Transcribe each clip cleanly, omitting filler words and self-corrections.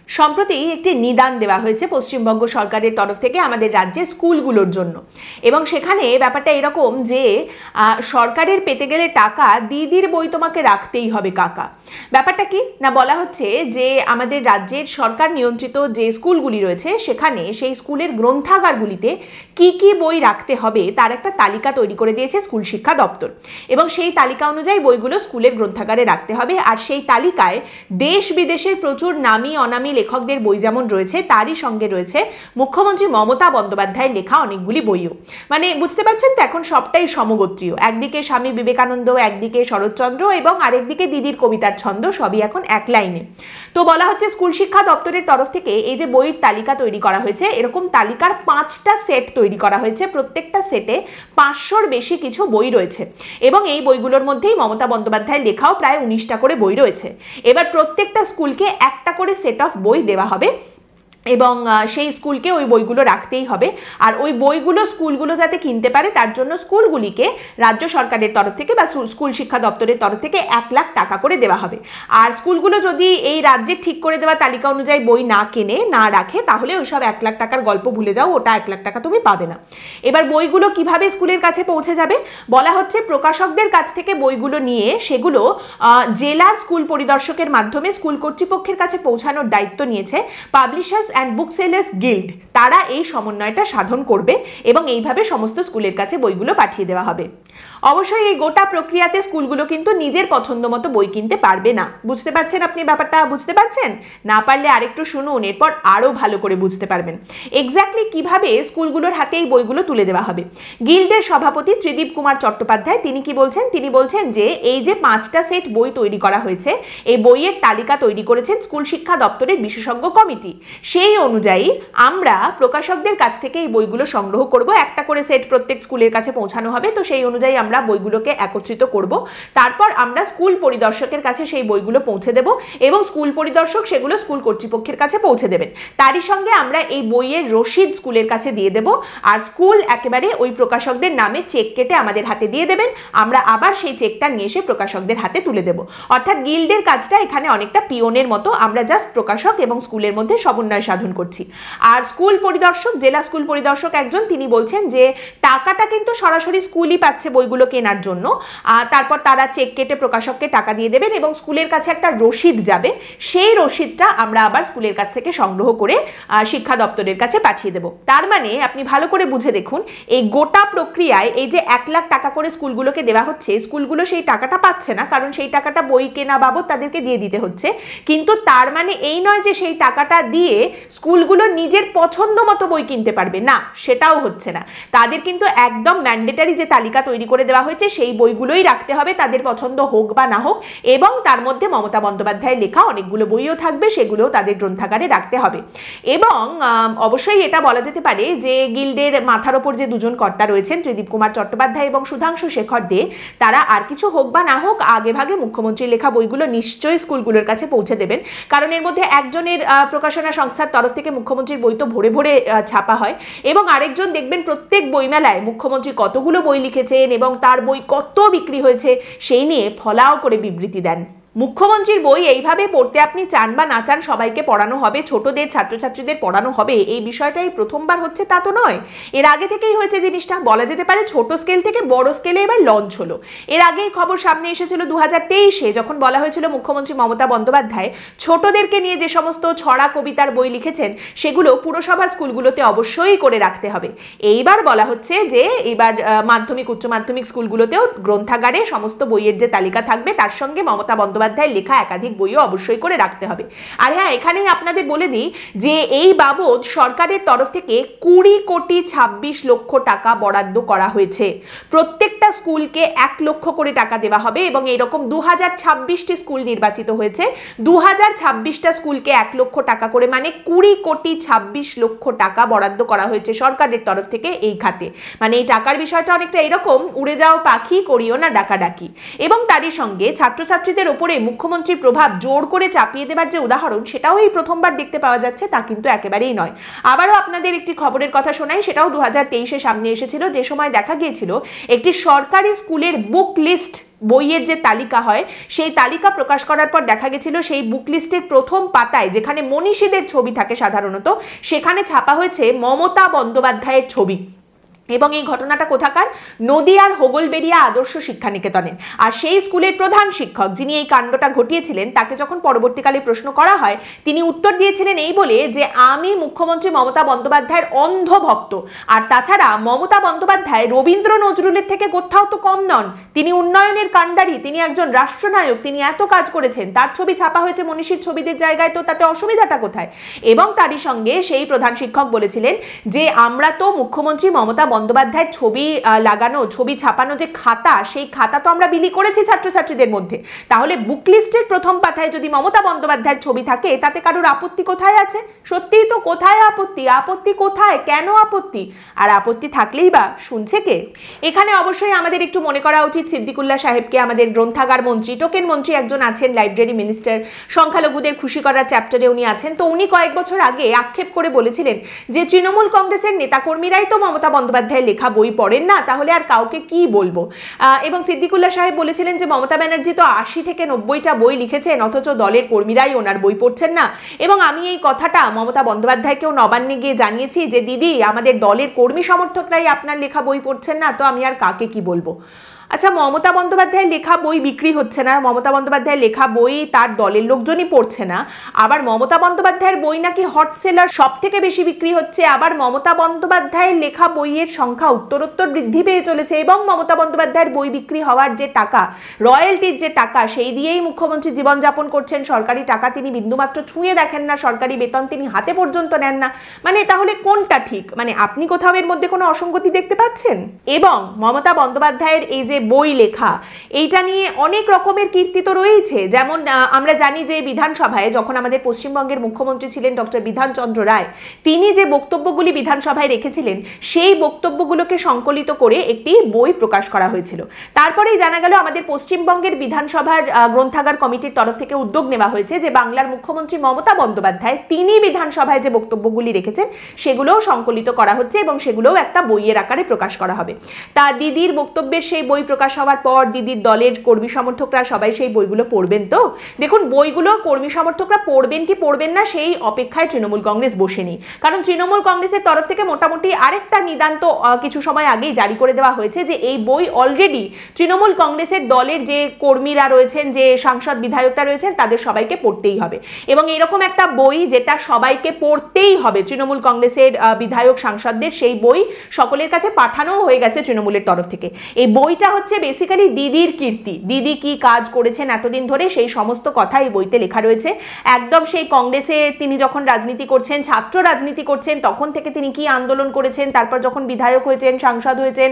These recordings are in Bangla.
সম্প্রতি একটি নিদান দেওয়া হয়েছে পশ্চিমবঙ্গ সরকারের তরফ থেকে আমাদের রাজ্যের স্কুলগুলোর জন্য, এবং সেখানে ব্যাপারটা এরকম যে সরকারের পেতে গেলে টাকা, দিদির বই তোমাকে রাখতেই হবে কাকা। ব্যাপারটা কি না, বলা হচ্ছে যে আমাদের রাজ্যের সরকার নিয়ন্ত্রিত যে স্কুলগুলি রয়েছে সেখানে সেই স্কুলের গ্রন্থাগারগুলিতে কি কি বই রাখতে হবে তার একটা তালিকা তৈরি করে দিয়েছে স্কুল শিক্ষা দপ্তর, এবং সেই তালিকা অনুযায়ী বইগুলো স্কুলের গ্রন্থাগারে রাখতে হবে। আর সেই তালিকায় দেশ বিদেশের প্রচুর নামি অনামি লেখকদের বই যেমন রয়েছে, তারই সঙ্গে রয়েছে মুখ্যমন্ত্রী মমতা বন্দ্যোপাধ্যায়ের লেখা অনেকগুলি বইও। মানে বুঝতে পারছেন তো, এখন সবটাই সমগোত্রীয়, একদিকে স্বামী বিবেকানন্দ, একদিকে শরৎচন্দ্র এবং আরেকদিকে দিদির কবিতার ছন্দ, সবই এখন এক লাইনে। তো বলা হচ্ছে স্কুল শিক্ষা দপ্তরের তরফ থেকে এই যে বইয়ের তালিকা তৈরি করা হয়েছে, এরকম তালিকার 5টা সেট তৈরি করা হয়েছে, প্রত্যেকটা সেটে 500-র বেশি কিছু বই রয়েছে, এবং এই বইগুলোর মধ্যেই মমতা বন্দ্যোপাধ্যায়ের লেখাও প্রায় 19টা করে বই রয়েছে। এবার প্রত্যেকটা স্কুলকে একটা করে সেট অফ বই দেওয়া হবে, এবং সেই স্কুলকে ওই বইগুলো রাখতেই হবে। আর ওই বইগুলো স্কুলগুলো যাতে কিনতে পারে তার জন্য স্কুলগুলিকে রাজ্য সরকারের তরফ থেকে বা স্কুল শিক্ষা দপ্তরের তরফ থেকে 1 লাখ টাকা করে দেওয়া হবে। আর স্কুলগুলো যদি এই রাজ্যের ঠিক করে দেওয়া তালিকা অনুযায়ী বই না কেনে, না রাখে, তাহলে ওই সব 1 লাখ টাকার গল্প ভুলে যাও, ওটা 1 লাখ টাকা তুমি পাবে না। এবার বইগুলো কিভাবে স্কুলের কাছে পৌঁছে যাবে, বলা হচ্ছে প্রকাশকদের কাছ থেকে বইগুলো নিয়ে সেগুলো জেলার স্কুল পরিদর্শকের মাধ্যমে স্কুল কর্তৃপক্ষের কাছে পৌঁছানোর দায়িত্ব নিয়েছে publishers and book sellers guild. তারা এই সমন্বয়টা সাধন করবে এবং এইভাবে সমস্ত স্কুলের কাছে বইগুলো পাঠিয়ে দেওয়া হবে। অবশ্যই এই গোটা প্রক্রিয়াতে স্কুলগুলো কিন্তু নিজের পছন্দ মতো বই কিনতে পারবে না। বুঝতে পারছেন আপনি ব্যাপারটা? বুঝতে পারছেন? না পারলে আরেকটু শুনুন, এরপর আরও ভালো করে বুঝতে পারবেন এক্স্যাক্টলি কিভাবে স্কুলগুলোর হাতে এই বইগুলো তুলে দেওয়া হবে। গিল্ডের সভাপতি ত্রিদীপ কুমার চট্টোপাধ্যায় তিনি কি বলছেন, তিনি বলছেন যে এই যে 5টা সেট বই তৈরি করা হয়েছে, এই বইয়ের তালিকা তৈরি করেছেন স্কুল শিক্ষা দপ্তরের বিশেষজ্ঞ কমিটি। সেই অনুযায়ী আমরা প্রকাশকদের কাছ থেকে এই বইগুলো সংগ্রহ করব, একটা করে সেট প্রত্যেক স্কুলের কাছে পৌঁছানো হবে। তো সেই অনুযায়ী আমরা বইগুলোকে একত্রিত করব, তারপর আমরা স্কুল পরিদর্শকের কাছে সেই বইগুলো পৌঁছে দেব, এবং স্কুল পরিদর্শক সেগুলো স্কুল কর্তৃপক্ষের কাছে পৌঁছে দেবেন। তারই সঙ্গে আমরা এই বইয়ের রসিদ স্কুলের কাছে দিয়ে দেব, আর স্কুল একেবারে ওই প্রকাশকদের নামে চেক কেটে আমাদের হাতে দিয়ে দেবেন। আমরা আবার সেই চেকটা নিয়ে এসে প্রকাশকদের হাতে তুলে দেব। অর্থাৎ গিল্ডের কাজটা এখানে অনেকটা পিওনের মতো, আমরা জাস্ট প্রকাশক এবং স্কুলের মধ্যে সমন্বয় সাধন করছি। আর স্কুল পরিদর্শক, জেলা স্কুল পরিদর্শক একজন, তিনি বলছেন যে টাকাটা কিন্তু সরাসরি স্কুলই পাচ্ছে বইগুলো কেনার জন্য, তারপর তারা চেক কেটে প্রকাশককে টাকা দিয়ে দেবেন এবং স্কুলের কাছে একটা রসিদ যাবে, সেই রসিদটা আমরা আবার স্কুলের কাছ থেকে সংগ্রহ করে শিক্ষা দপ্তরের কাছে পাঠিয়ে দেব। তার মানে আপনি ভালো করে বুঝে দেখুন, এই গোটা প্রক্রিয়ায় এই যে 1 লাখ টাকা করে স্কুলগুলোকে দেওয়া হচ্ছে, স্কুলগুলো সেই টাকাটা পাচ্ছে না, কারণ সেই টাকাটা বই কেনা বাবদ তাদেরকে দিয়ে দিতে হচ্ছে। কিন্তু তার মানে এই নয় যে সেই টাকাটা দিয়ে স্কুলগুলো নিজের পছন্দ মতো বই কিনতে পারবে, না, সেটাও হচ্ছে না। তাদের কিন্তু একদম ম্যান্ডেটারি যে তালিকা তৈরি করে দেওয়া হয়েছে সেই বইগুলোই রাখতে হবে, তাদের পছন্দ হোক বা না হোক, এবং তার মধ্যে মমতা বন্দ্যোপাধ্যায়ের লেখা অনেকগুলো বইও থাকবে, সেগুলোও তাদের গ্রন্থাগারে রাখতে হবে। এবং অবশ্যই এটা বলা যেতে পারে যে গিল্ডের মাথার ওপর যে দুজন কর্তা রয়েছেন, ত্রিদীপ কুমার চট্টোপাধ্যায় এবং সুধাংশু শেখর দে, তারা আর কিছু হোক বা না হোক আগে ভাগে মুখ্যমন্ত্রীর লেখা বইগুলো নিশ্চয়ই স্কুলগুলোর কাছে পৌঁছে দেবেন। কারণ এর মধ্যে একজনের প্রকাশনা সংস্থার তরফ থেকে মুখ্যমন্ত্রীর বই তো ভরে ভরে ছাপা হয়, এবং আরেকজন দেখবেন প্রত্যেক বইমেলায় মুখ্যমন্ত্রী কতগুলো বই লিখেছেন এবং তার বই কত বিক্রি হয়েছে সেই নিয়ে ফলাও করে বিবৃতি দেন। মুখ্যমন্ত্রীর বই এইভাবে পড়তে আপনি চান বা না চান সবাইকে পড়ানো হবে, ছোটদের ছাত্রছাত্রীদের পড়ানো হবে, এই বিষয়টাই প্রথমবার হচ্ছে তা তো নয়। এর আগে থেকেই হয়েছে জিনিসটা, বলা যেতে পারে ছোট স্কেল থেকে বড় স্কেলে এবার লঞ্চ হলো। এর আগেই খবর সামনে এসেছিল 2023-এ, যখন বলা হয়েছিল মুখ্যমন্ত্রী মমতা বন্দ্যোপাধ্যায় ছোটদেরকে নিয়ে যে সমস্ত ছড়া কবিতার বই লিখেছেন সেগুলো পুরসভার স্কুলগুলোতে অবশ্যই করে রাখতে হবে। এইবার বলা হচ্ছে যে এবার মাধ্যমিক উচ্চ মাধ্যমিক স্কুলগুলোতেও গ্রন্থাগারে সমস্ত বইয়ের যে তালিকা থাকবে তার সঙ্গে মমতা বন্দ্যোপাধ্যায় লেখা একাধিক বইও অবশ্যই করে রাখতে হবে। আর হ্যাঁ, এখানেই আপনাদের বলে দিই যে এই বাবদ সরকারের তরফ থেকে 20,26 লক্ষ টাকা বরাদ্দ করা হয়েছে। প্রত্যেকটা স্কুলকে 1 লক্ষ করে টাকা দেওয়া হবে, এবং এরকম 2026টি স্কুল নির্বাচিত হয়েছে। 2026টা স্কুলকে 1 লক্ষ টাকা করে, মানে 20,26 লক্ষ টাকা বরাদ্দ করা হয়েছে সরকারের তরফ থেকে এই খাতে। মানে এই টাকার বিষয়টা অনেকটা এরকম, উড়ে যাও পাখি, করিও না ডাকাডাকি। এবং তারই সঙ্গে ছাত্রছাত্রীদের ওপর উপরে মুখ্যমন্ত্রীর প্রভাব জোর করে চাপিয়ে দেবার যে উদাহরণ, সেটাও এই প্রথমবার দেখতে পাওয়া যাচ্ছে, তা কিন্তু একেবারেই নয়। আবারও আপনাদের একটি খবরের কথা শোনাই, সেটাও 2023-এ সামনে এসেছিল, যে সময় দেখা গিয়েছিল একটি সরকারি স্কুলের বুক লিস্ট, বইয়ের যে তালিকা হয় সেই তালিকা প্রকাশ করার পর দেখা গেছিল সেই বুক লিস্টের প্রথম পাতায়, যেখানে মনীষীদের ছবি থাকে সাধারণত, সেখানে ছাপা হয়েছে মমতা বন্দ্যোপাধ্যায়ের ছবি। এবং এই ঘটনাটা কোথাকার? নদিয়ার হোগলবেড়িয়া আদর্শ শিক্ষা নিকেতনের। আর সেই স্কুলের প্রধান শিক্ষক যিনি এই কাণ্ডটা ঘটিয়েছিলেন, তাকে যখন পরবর্তীকালে প্রশ্ন করা হয়, তিনি উত্তর দিয়েছিলেন এই বলে যে আমি মুখ্যমন্ত্রী মমতা বন্দ্যোপাধ্যায়ের অন্ধ ভক্ত, আর তাছাড়া মমতা বন্দ্যোপাধ্যায় রবীন্দ্র নজরুলের থেকে কোথাও তো কম নন, তিনি উন্নয়নের কাণ্ডারি, তিনি একজন রাষ্ট্রনায়ক, তিনি এত কাজ করেছেন, তার ছবি ছাপা হয়েছে মনীষীর ছবিদের জায়গায়, তো তাতে অসুবিধাটা কোথায়? এবং তারই সঙ্গে সেই প্রধান শিক্ষক বলেছিলেন যে আমরা তো মুখ্যমন্ত্রী মমতা বন্দ্যোপাধ্যায়ের ছবি লাগানো, ছবি ছাপানো যে খাতা, সেই খাতা তো আমরা বিলি করেছি ছাত্রছাত্রীদের মধ্যে, তাহলে বুক লিস্টের প্রথম পাতায় যদি মমতা বন্দ্যোপাধ্যায়ের ছবি থাকে, তাতে কারোর আপত্তি কোথায় আছে? সত্যিই তো, কোথায় আপত্তি? আপত্তি কোথায়? কেন আপত্তি? আর আপত্তি থাকলেই বা শুনছে কে? এখানে অবশ্যই আমাদের একটু মনে করা উচিত সিদ্দিকুল্লাহ সাহেবকে, আমাদের গ্রন্থাগার মন্ত্রী, টোকেন মন্ত্রী একজন আছেন, লাইব্রেরি মিনিস্টার, সংখ্যালঘুদের খুশি করার চ্যাপ্টারে উনি আছেন। তো উনি কয়েক বছর আগে আক্ষেপ করে বলেছিলেন যে তৃণমূল কংগ্রেসের নেতাকর্মীরাই তো মমতা বন্দ্যোপাধ্যায়ের লেখা বই পড়েন না, তাহলে আর কাউকে কি বলবো? এবং সিদ্দিকুল্লাহ সাহেব বলেছিলেন যে মমতা ব্যানার্জি তো 80 থেকে 90টা বই লিখেছেন, অথচ দলের কর্মীরাই ওনার বই পড়ছেন না। এবং আমি এই কথাটা মমতা বন্দ্যোপাধ্যায়কেও নবান্নে গিয়ে জানিয়েছি যে দিদি, আমাদের দলের কর্মী সমর্থকরাই আপনার লেখা বই পড়ছেন না, তো আমি আর কাকে কি বলবো? আচ্ছা, মমতা বন্দ্যোপাধ্যায়ের লেখা বই বিক্রি হচ্ছে না, মমতা বন্দ্যোপাধ্যায়ের লেখা বই তার দলের লোকজনই পড়ছে না, আবার মমতা বন্দ্যোপাধ্যায়ের বই নাকি হট সেলার, সব থেকে বেশি বিক্রি হচ্ছে, আবার মমতা বন্দ্যোপাধ্যায়ের লেখা বইয়ের সংখ্যা উত্তরোত্তর বৃদ্ধি পেয়ে চলেছে, এবং মমতা বন্দ্যোপাধ্যায়ের বই বিক্রি হওয়ার যে টাকা, রয়্যালটির যে টাকা, সেই দিয়েই মুখ্যমন্ত্রী জীবনযাপন করছেন, সরকারি টাকা তিনি বিন্দুমাত্র ছুঁয়ে দেখেন না, সরকারি বেতন তিনি হাতে পর্যন্ত নেন না। মানে তাহলে কোনটা ঠিক? মানে আপনি কোথাও এর মধ্যে কোনো অসঙ্গতি দেখতে পাচ্ছেন? এবং মমতা বন্দ্যোপাধ্যায়ের এই যে বই লেখা, এইটা নিয়ে অনেক রকমের কীর্তি তো রয়েছে। যেমন আমরা জানি যে বিধানসভায় যখন আমাদের পশ্চিমবঙ্গের মুখ্যমন্ত্রী ছিলেন ডক্টর বিধানচন্দ্র রায়, তিনি যে বক্তব্যগুলি বিধানসভায় রেখেছিলেন, সেই বক্তব্যগুলোকে সংকলিত করে একটি বই প্রকাশ করা হয়েছিল। তারপরেই জানা গেল আমাদের পশ্চিমবঙ্গের বিধানসভার গ্রন্থাগার কমিটির তরফ থেকে উদ্যোগ নেওয়া হয়েছে যে বাংলার মুখ্যমন্ত্রী মমতা বন্দ্যোপাধ্যায় তিনি বিধানসভায় যে বক্তব্যগুলি রেখেছেন সেগুলোও সংকলিত করা হচ্ছে, এবং সেগুলোও একটা বইয়ের আকারে প্রকাশ করা হবে। তা দিদির বক্তব্যের সেই বই প্রকাশ হওয়ার পর দিদির দলের কর্মী সমর্থকরা সবাই সেই বইগুলো পড়বেন তো? দেখুন, বইগুলো কর্মী সমর্থকরা পড়বেন কি পড়বেন না সেই অপেক্ষায় তৃণমূল কংগ্রেস বসেনি, কারণ তৃণমূল কংগ্রেসের তরফ থেকে মোটামুটি আরেকটা নিদান তো কিছু সময় আগেই জারি করে দেওয়া হয়েছে যে এই বই অলরেডি তৃণমূল কংগ্রেসের দলের যে কর্মীরা রয়েছেন, যে সাংসদ বিধায়করা রয়েছেন, তাদের সবাইকে পড়তেই হবে। এবং এরকম একটা বই যেটা সবাইকে পড়তেই হবে তৃণমূল কংগ্রেসের বিধায়ক সাংসদদের, সেই বই সকলের কাছে পাঠানো হয়ে গেছে তৃণমূলের তরফ থেকে। এই বইটা হচ্ছে বেসিক্যালি দিদির কীর্তি, দিদি কি কাজ করেছেন এতদিন ধরে সেই সমস্ত কথা এই বইতে লেখা রয়েছে। একদম সেই কংগ্রেসে তিনি যখন রাজনীতি করছেন, ছাত্র রাজনীতি করছেন, তখন থেকে তিনি কি আন্দোলন করেছেন, তারপর যখন বিধায়ক হয়েছেন, সাংসদ হয়েছেন,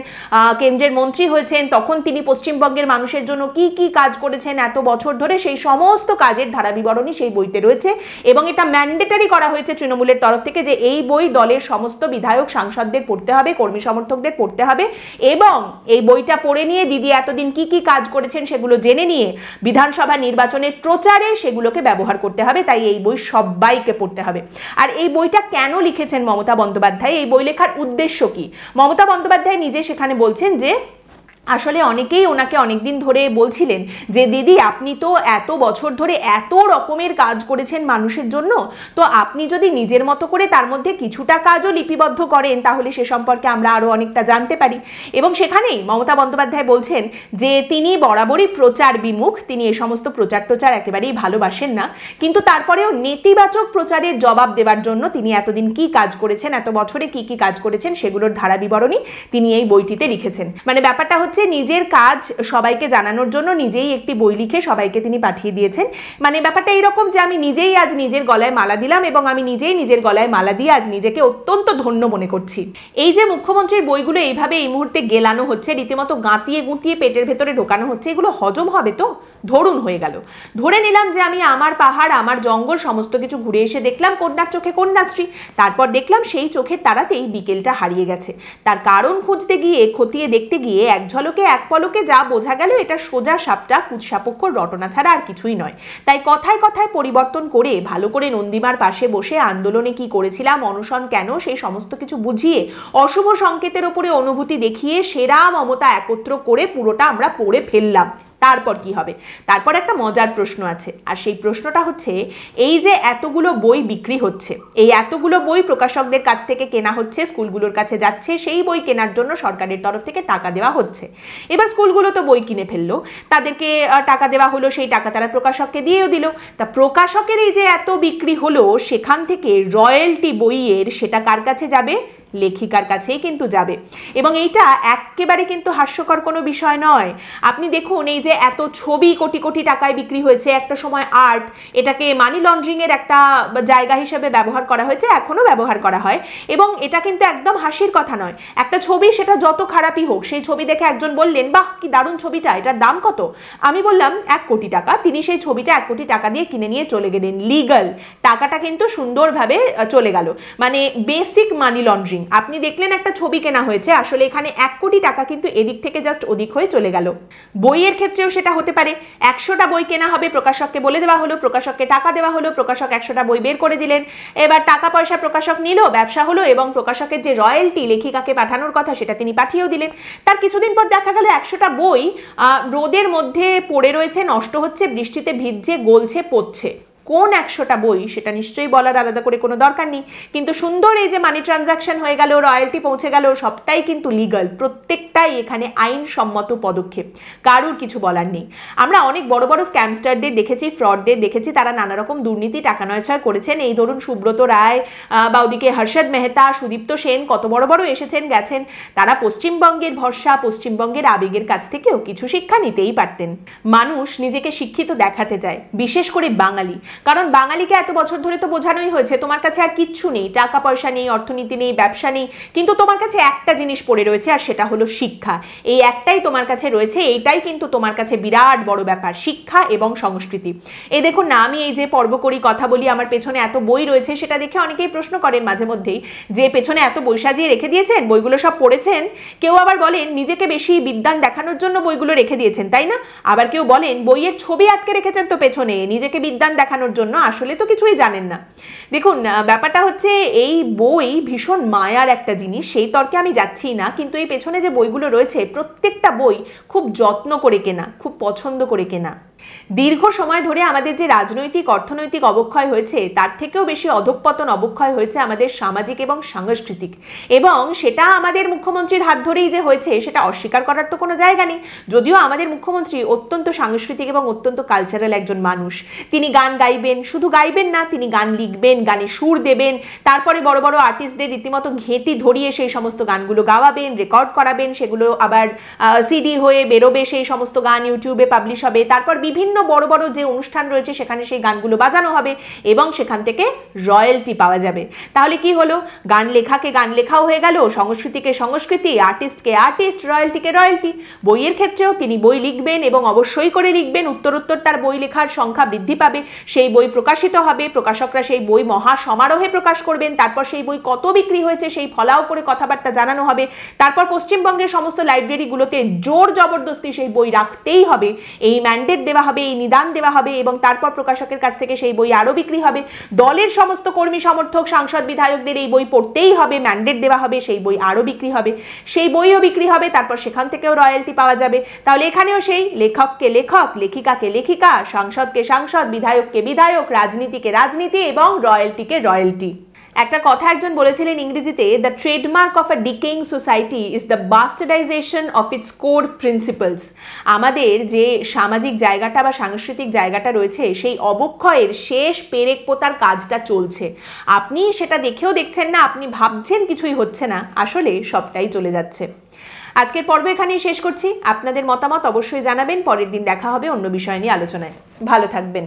কেন্দ্রের মন্ত্রী হয়েছেন, তখন তিনি পশ্চিমবঙ্গের মানুষের জন্য কি কি কাজ করেছেন এত বছর ধরে, সেই সমস্ত কাজের ধারা বিবরণী সেই বইতে রয়েছে। এবং এটা ম্যান্ডেটারি করা হয়েছে তৃণমূলের তরফ থেকে যে এই বই দলের সমস্ত বিধায়ক সাংসদদের পড়তে হবে, কর্মী সমর্থকদের পড়তে হবে, এবং এই বইটা পড়ে নিয়ে দিদি এতদিন কি কি কাজ করেছেন সেগুলো জেনে নিয়ে বিধানসভা নির্বাচনের প্রচারে সেগুলোকে ব্যবহার করতে হবে। তাই এই বই সবাইকে পড়তে হবে। আর এই বইটা কেন লিখেছেন মমতা বন্দ্যোপাধ্যায়, এই বই লেখার উদ্দেশ্য কি? মমতা বন্দ্যোপাধ্যায় নিজে সেখানে বলছেন যে আসলে অনেকেই ওনাকে অনেকদিন ধরে বলছিলেন যে দিদি আপনি তো এত বছর ধরে এত রকমের কাজ করেছেন মানুষের জন্য, তো আপনি যদি নিজের মতো করে তার মধ্যে কিছুটা কাজও লিপিবদ্ধ করেন তাহলে সে সম্পর্কে আমরা আরও অনেকটা জানতে পারি। এবং সেখানেই মমতা বন্দ্যোপাধ্যায় বলছেন যে তিনি বরাবরই প্রচার বিমুখ, তিনি এই সমস্ত প্রচার টোচার একেবারেই ভালোবাসেন না, কিন্তু তারপরেও নেতিবাচক প্রচারের জবাব দেওয়ার জন্য তিনি এতদিন কি কাজ করেছেন, এত বছরে কি কি কাজ করেছেন সেগুলোর ধারা বিবরণী তিনি এই বইটিতে লিখেছেন। মানে ব্যাপারটা হচ্ছে নিজের কাজ সবাইকে জানানোর জন্য নিজেই একটি বই লিখে সবাইকে তিনি পাঠিয়ে দিয়েছেন। মানে ব্যাপারটা এইরকম যে আমি নিজেই আজ নিজের গলায় মালা দিলাম এবং আমি নিজেই নিজের গলায় মালা দিয়ে আজ নিজেকে অত্যন্ত ধন্য মনে করছি। এই যে মুখ্যমন্ত্রীর বইগুলো এইভাবে এই মুহূর্তে গেলানো হচ্ছে, রীতিমতো গাঁতিয়ে গুঁতিয়ে পেটের ভেতরে ঢোকানো হচ্ছে, এগুলো হজম হবে তো? ধরুন হয়ে গেল, ধরে নিলাম যে আমি আমার পাহাড় আমার জঙ্গল সমস্ত কিছু ঘুরে এসে দেখলাম কন্যার চোখে কন্যাশ্রী, তারপর দেখলাম সেই চোখের তারাতেই বিকেলটা হারিয়ে গেছে। তার কারণ খুঁজতে গিয়ে খতিয়ে দেখতে গিয়ে এক ঝলক ঝলকে এক পলকে যা বোঝা গেল এটা সোজা সাপটা কুৎসাপক্ষ রটনা ছাড়া আর কিছুই নয়। তাই কথায় কথায় পরিবর্তন করে ভালো করে নন্দীমার পাশে বসে আন্দোলনে কি করেছিলাম, অনশন কেন, সেই সমস্ত কিছু বুঝিয়ে অশুভ সংকেতের ওপরে অনুভূতি দেখিয়ে সেরা মমতা একত্র করে পুরোটা আমরা পড়ে ফেললাম। তারপর কি হবে? তারপর একটা মজার প্রশ্ন আছে, আর সেই প্রশ্নটা হচ্ছে এই যে এতগুলো বই বিক্রি হচ্ছে, এই এতগুলো বই প্রকাশকদের কাছ থেকে কেনা হচ্ছে, স্কুলগুলোর কাছে যাচ্ছে, সেই বই কেনার জন্য সরকারের তরফ থেকে টাকা দেওয়া হচ্ছে। এবার স্কুলগুলো তো বই কিনে ফেললো, তাদেরকে টাকা দেওয়া হলো, সেই টাকা তারা প্রকাশককে দিয়েও দিল। তা প্রকাশকের এই যে এত বিক্রি হলো, সেখান থেকে রয়্যালটি বইয়ের সেটা কার কাছে যাবে? লেখিকার কাছেই কিন্তু যাবে। এবং এইটা একেবারে কিন্তু হাস্যকর কোনো বিষয় নয়। আপনি দেখুন, এই যে এত ছবি কোটি কোটি টাকায় বিক্রি হয়েছে, একটা সময় আর্ট এটাকে মানি লন্ড্রিং এর একটা জায়গা হিসেবে ব্যবহার করা হয়েছে, এখনো ব্যবহার করা হয়, এবং এটা কিন্তু একদম হাসির কথা নয়। একটা ছবি সেটা যত খারাপই হোক, সেই ছবি দেখে একজন বললেন বাহ কি দারুণ ছবিটা, এটার দাম কত? আমি বললাম 1 কোটি টাকা। তিনি সেই ছবিটা 1 কোটি টাকা দিয়ে কিনে নিয়ে চলে গেলেন, লিগাল টাকাটা কিন্তু সুন্দরভাবে চলে গেল, মানে বেসিক মানি লন্ড্রিং। আপনি দেখলেন একটা ছবি কেনা হয়েছে, আসলে এখানে 1 কোটি টাকা কিন্তু এদিক থেকে জাস্ট ওদিক হয়ে চলে গেল। বইয়ের ক্ষেত্রেও সেটা হতে পারে। 100টা বই কেনা হবে, প্রকাশককে বলে দেওয়া হলো, প্রকাশককে টাকা দেওয়া হলো, প্রকাশক 100টা বই বের করে দিলেন, এবার টাকা পয়সা প্রকাশক নিল, ব্যবসা হলো, এবং প্রকাশকের যে রয়্যালটি লেখিকাকে পাঠানোর কথা সেটা তিনি পাঠিয়েও দিলেন। তার কিছুদিন পর দেখা গেল 100টা বই রোদের মধ্যে পড়ে রয়েছে, নষ্ট হচ্ছে, বৃষ্টিতে ভিজছে, গলছে, পচছে। কোন 100টা বই সেটা নিশ্চয়ই বলার আলাদা করে কোনো দরকার নেই, কিন্তু সুন্দর এই যে মানি ট্রানজাকশন হয়ে গেল, রয়্যালটি পৌঁছে গেল, সবটাই কিন্তু লিগাল, প্রত্যেকটাই এখানে আইনসম্মত পদক্ষেপ, কারুর কিছু বলার নেই। আমরা অনেক বড় বড় স্ক্যামস্টারদের দেখেছি, ফ্রডদের দেখেছি, তারা নানা রকম দুর্নীতি টাকা নয়ছয় করেছেন। এই ধরুন সুব্রত রায় বা ওদিকে হর্ষদ মেহতা, সুদীপ্ত সেন, কত বড় বড় এসেছেন গেছেন। তারা পশ্চিমবঙ্গের ভরসা, পশ্চিমবঙ্গের আবেগের কাছ থেকেও কিছু শিক্ষা নিতেই পারতেন। মানুষ নিজেকে শিক্ষিত দেখাতে চায়, বিশেষ করে বাঙালি, কারণ বাঙালিকে এত বছর ধরে তো বোঝানোই হয়েছে তোমার কাছে আর কিচ্ছু নেই, টাকা পয়সা নেই, অর্থনীতি নেই, ব্যবসা নেই, কিন্তু তোমার কাছে একটা জিনিস পড়ে রয়েছে, আর সেটা হলো শিক্ষা। এই একটাই তোমার কাছে রয়েছে, এইটাই কিন্তু তোমার কাছে বিরাট বড় ব্যাপার, শিক্ষা এবং সংস্কৃতি। এই দেখুন না, আমি এই যে পর্ব করি, কথা বলি, আমার পেছনে এত বই রয়েছে, সেটা দেখে অনেকেই প্রশ্ন করেন মাঝে মধ্যেই যে পেছনে এত বই সাজিয়ে রেখে দিয়েছেন, বইগুলো সব পড়েছেন। কেউ আবার বলেন নিজেকে বেশি বিদ্বান দেখানোর জন্য বইগুলো রেখে দিয়েছেন, তাই না? আবার কেউ বলেন বইয়ের ছবি আটকে রেখেছেন তো পেছনে, নিজেকে বিদ্বান দেখানোর জন্য, আসলে তো কিছুই জানেন না। দেখুন ব্যাপারটা হচ্ছে এই বই ভীষণ মায়ার একটা জিনিস, সেই তর্কে আমি যাচ্ছি না, কিন্তু এই পেছনে যে বইগুলো রয়েছে প্রত্যেকটা বই খুব যত্ন করে কেনা, খুব পছন্দ করে কেনা। দীর্ঘ সময় ধরে আমাদের যে রাজনৈতিক অর্থনৈতিক অবক্ষয় হয়েছে, তার থেকেও বেশি অধঃপতন অবক্ষয় হয়েছে আমাদের সামাজিক এবং সাংস্কৃতিক, এবং সেটা আমাদের মুখ্যমন্ত্রীর হাত ধরেই যে হয়েছে সেটা অস্বীকার করার তো কোনো জায়গা নেই। যদিও আমাদের মুখ্যমন্ত্রী অত্যন্ত সাংস্কৃতিক এবং অত্যন্ত কালচারাল একজন মানুষ, তিনি গান গাইবেন, শুধু গাইবেন না, তিনি গান লিখবেন, গানে সুর দেবেন, তারপরে বড় বড় আর্টিস্টদের রীতিমতো ঘেঁটি ধরিয়ে সেই সমস্ত গানগুলো গাওয়াবেন, রেকর্ড করাবেন, সেগুলো আবার সিডি হয়ে বেরোবে, সেই সমস্ত গান ইউটিউবে পাবলিশ হবে, তারপর বিভিন্ন বড় বড় যে অনুষ্ঠান রয়েছে সেখানে সেই গানগুলো বাজানো হবে, এবং সেখান থেকে রয়্যালটি পাওয়া যাবে। তাহলে কি হলো? গান লেখাকে গান লেখাও হয়ে গেল, সংস্কৃতিকে সংস্কৃতি, আর্টিস্টকে আর্টিস্ট, রয়্যালটিকে রয়্যালটি। বইয়ের ক্ষেত্রেও তিনি বই লিখবেন, এবং অবশ্যই করে লিখবেন, উত্তরোত্তর তার বই লেখার সংখ্যা বৃদ্ধি পাবে, সেই বই প্রকাশিত হবে, প্রকাশকরা সেই বই মহা সমারোহে প্রকাশ করবেন, তারপর সেই বই কত বিক্রি হয়েছে সেই ফলাও করে কথাবার্তা জানানো হবে, তারপর পশ্চিমবঙ্গের সমস্ত লাইব্রেরিগুলোতে জোর জবরদস্তি সেই বই রাখতেই হবে, এই ম্যান্ডেট দেওয়া হবে, এই নিদান দেওয়া হবে, এবং তারপর প্রকাশকের কাছ থেকে সেই বই আরো বিক্রি হবে। দলের সমস্ত কর্মী সমর্থক সাংসদ বিধায়কদের এই বই পড়তেই হবে, ম্যান্ডেট দেওয়া হবে, সেই বই আরো বিক্রি হবে, সেই বইও বিক্রি হবে, তারপর সেখান থেকেও রয়্যালটি পাওয়া যাবে। তাহলে এখানেও সেই লেখককে লেখক, লেখিকাকে লেখিকা, সাংসদকে সাংসদ, বিধায়ককে বিধায়ক, রাজনীতিকে রাজনীতি, এবং রয়্যালটিকে রয়্যালটি। একটা কথা একজন বলেছিলেন ইংরেজিতে, the trademark of a decaying society is the bastardization of its core principles. আমাদের যে সামাজিক জায়গাটা বা সাংস্কৃতিক জায়গাটা রয়েছে, সেই অবক্ষয়ের শেষ পেরেক পোতার কাজটা চলছে। আপনি সেটা দেখেও দেখছেন না, আপনি ভাবছেন কিছুই হচ্ছে না, আসলে সবটাই চলে যাচ্ছে। আজকের পর্ব এখানেই শেষ করছি। আপনাদের মতামত অবশ্যই জানাবেন। পরের দিন দেখা হবে অন্য বিষয় নিয়ে আলোচনায়। ভালো থাকবেন।